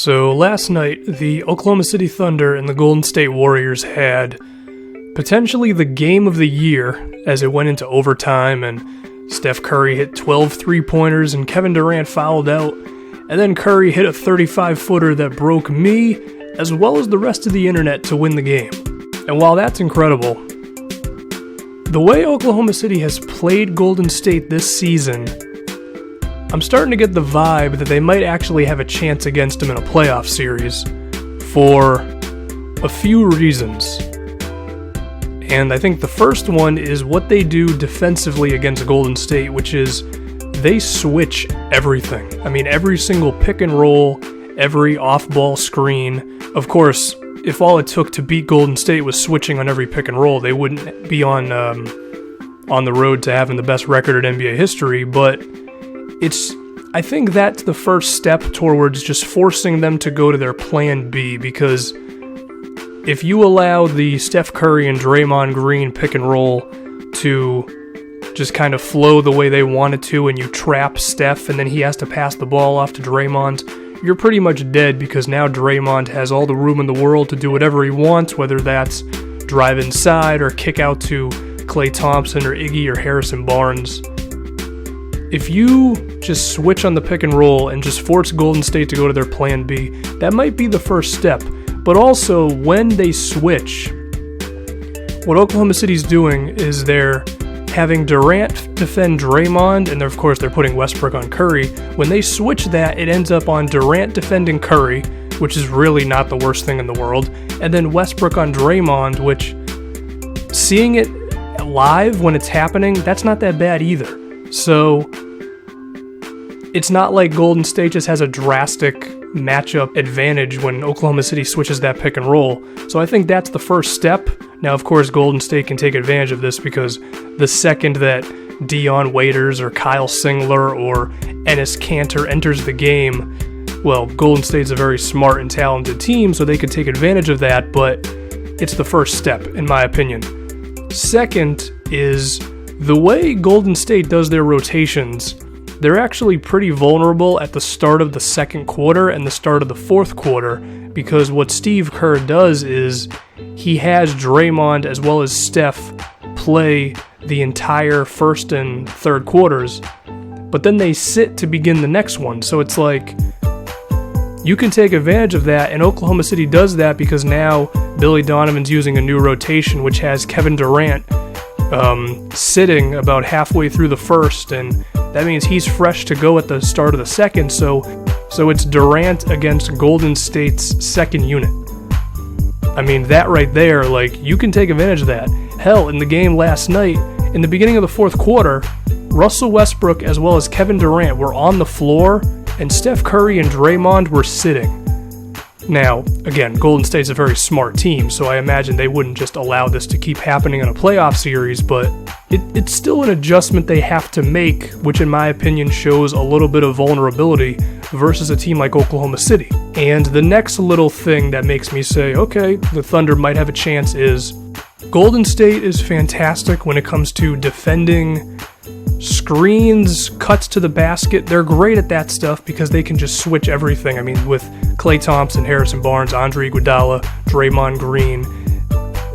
So last night, the Oklahoma City Thunder and the Golden State Warriors had potentially the game of the year as it went into overtime, and Steph Curry hit 12 three-pointers and Kevin Durant fouled out, and then Curry hit a 35-footer that broke me as well as the rest of the internet to win the game. And while that's incredible, the way Oklahoma City has played Golden State this season, I'm starting to get the vibe that they might actually have a chance against them in a playoff series for a few reasons. And I think the first one is what they do defensively against Golden State, which is they switch everything. I mean, every single pick and roll, every off-ball screen. Of course, if all it took to beat Golden State was switching on every pick and roll, they wouldn't be on the road to having the best record in NBA history, but I think that's the first step towards just forcing them to go to their plan B, because if you allow the Steph Curry and Draymond Green pick and roll to just kind of flow the way they want it to, and you trap Steph and then he has to pass the ball off to Draymond, you're pretty much dead, because now Draymond has all the room in the world to do whatever he wants, whether that's drive inside or kick out to Klay Thompson or Iggy or Harrison Barnes. If you just switch on the pick and roll and just force Golden State to go to their plan B, that might be the first step. But also, when they switch, what Oklahoma City's doing is they're having Durant defend Draymond, and of course they're putting Westbrook on Curry. When they switch that, it ends up on Durant defending Curry, which is really not the worst thing in the world, and then Westbrook on Draymond, which, seeing it live when it's happening, that's not that bad either. So, it's not like Golden State just has a drastic matchup advantage when Oklahoma City switches that pick and roll. So I think that's the first step. Now, of course, Golden State can take advantage of this, because the second that Dion Waiters or Kyle Singler or Enes Kanter enters the game, well, Golden State's a very smart and talented team, so they could take advantage of that, but it's the first step, in my opinion. Second is the way Golden State does their rotations. They're actually pretty vulnerable at the start of the second quarter and the start of the fourth quarter, because what Steve Kerr does is he has Draymond as well as Steph play the entire first and third quarters, but then they sit to begin the next one. So it's like, you can take advantage of that, and Oklahoma City does that because now Billy Donovan's using a new rotation, which has Kevin Durant sitting about halfway through the first, and that means he's fresh to go at the start of the second, so it's Durant against Golden State's second unit. I mean, that right there, like, you can take advantage of that. Hell, in the game last night, in the beginning of the fourth quarter, Russell Westbrook as well as Kevin Durant were on the floor, and Steph Curry and Draymond were sitting. Now, again, Golden State's a very smart team, so I imagine they wouldn't just allow this to keep happening in a playoff series, but it's still an adjustment they have to make, which in my opinion shows a little bit of vulnerability versus a team like Oklahoma City. And the next little thing that makes me say, okay, the Thunder might have a chance is Golden State is fantastic when it comes to defending screens, cuts to the basket. They're great at that stuff because they can just switch everything. I mean, with Klay Thompson, Harrison Barnes, Andre Iguodala, Draymond Green,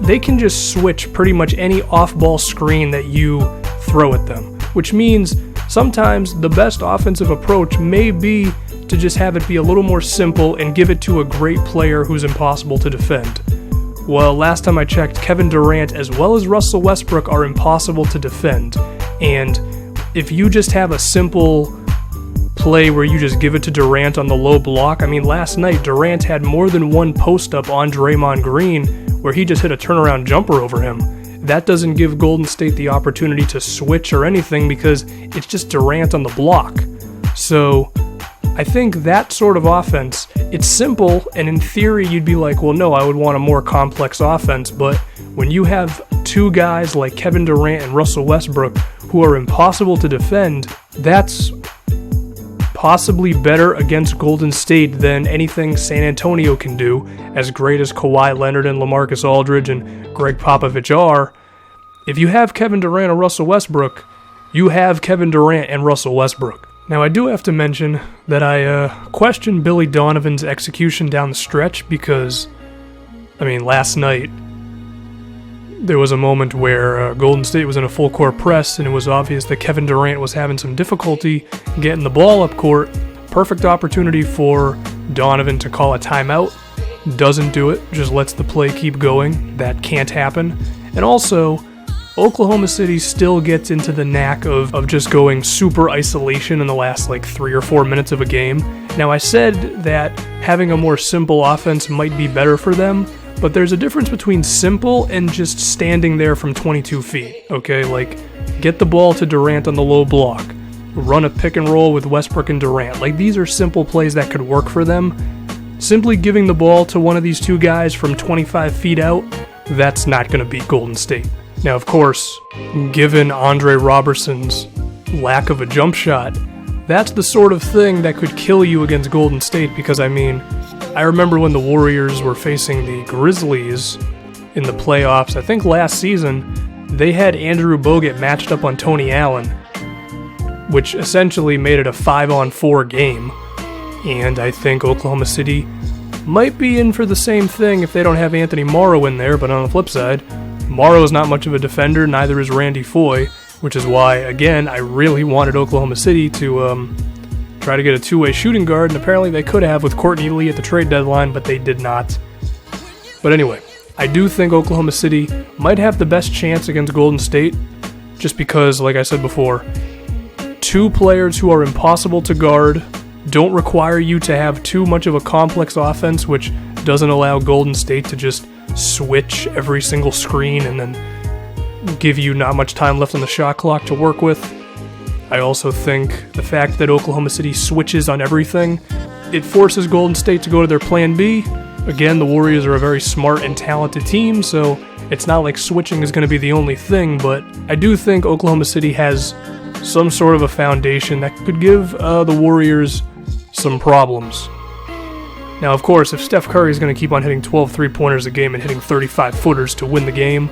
they can just switch pretty much any off-ball screen that you throw at them, which means sometimes the best offensive approach may be to just have it be a little more simple and give it to a great player who's impossible to defend. Well, last time I checked, Kevin Durant as well as Russell Westbrook are impossible to defend, and if you just have a simple play where you just give it to Durant on the low block, I mean, last night Durant had more than one post-up on Draymond Green where he just hit a turnaround jumper over him. That doesn't give Golden State the opportunity to switch or anything because it's just Durant on the block. So I think that sort of offense, it's simple, and in theory you'd be like, well, no, I would want a more complex offense, but when you have two guys like Kevin Durant and Russell Westbrook who are impossible to defend, that's possibly better against Golden State than anything San Antonio can do, as great as Kawhi Leonard and LaMarcus Aldridge and Greg Popovich are. If you have Kevin Durant and Russell Westbrook, you have Kevin Durant and Russell Westbrook. Now, I do have to mention that I questioned Billy Donovan's execution down the stretch because, last night, there was a moment where Golden State was in a full-court press, and it was obvious that Kevin Durant was having some difficulty getting the ball up court. Perfect opportunity for Donovan to call a timeout. Doesn't do it, just lets the play keep going. That can't happen. And also, Oklahoma City still gets into the knack of just going super isolation in the last 3 or 4 minutes of a game. Now, I said that having a more simple offense might be better for them, but there's a difference between simple and just standing there from 22 feet, okay? Get the ball to Durant on the low block. Run a pick and roll with Westbrook and Durant. These are simple plays that could work for them. Simply giving the ball to one of these two guys from 25 feet out, that's not going to beat Golden State. Now, of course, given Andre Robertson's lack of a jump shot, that's the sort of thing that could kill you against Golden State because, I remember when the Warriors were facing the Grizzlies in the playoffs, I think last season, they had Andrew Bogut matched up on Tony Allen, which essentially made it a 5-on-4 game, and I think Oklahoma City might be in for the same thing if they don't have Anthony Morrow in there, but on the flip side, Morrow is not much of a defender, neither is Randy Foye, which is why, again, I really wanted Oklahoma City to try to get a two-way shooting guard, and apparently they could have with Courtney Lee at the trade deadline, but they did not. But anyway, I do think Oklahoma City might have the best chance against Golden State, just because, like I said before, two players who are impossible to guard, don't require you to have too much of a complex offense, which doesn't allow Golden State to just switch every single screen and then give you not much time left on the shot clock to work with. I also think the fact that Oklahoma City switches on everything, it forces Golden State to go to their plan B. Again, the Warriors are a very smart and talented team, so it's not like switching is going to be the only thing, but I do think Oklahoma City has some sort of a foundation that could give the Warriors some problems. Now, of course, if Steph Curry is going to keep on hitting 12 three-pointers a game and hitting 35-footers to win the game,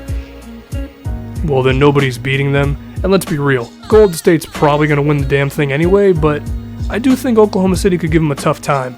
well, then nobody's beating them. And let's be real, Golden State's probably going to win the damn thing anyway, but I do think Oklahoma City could give them a tough time.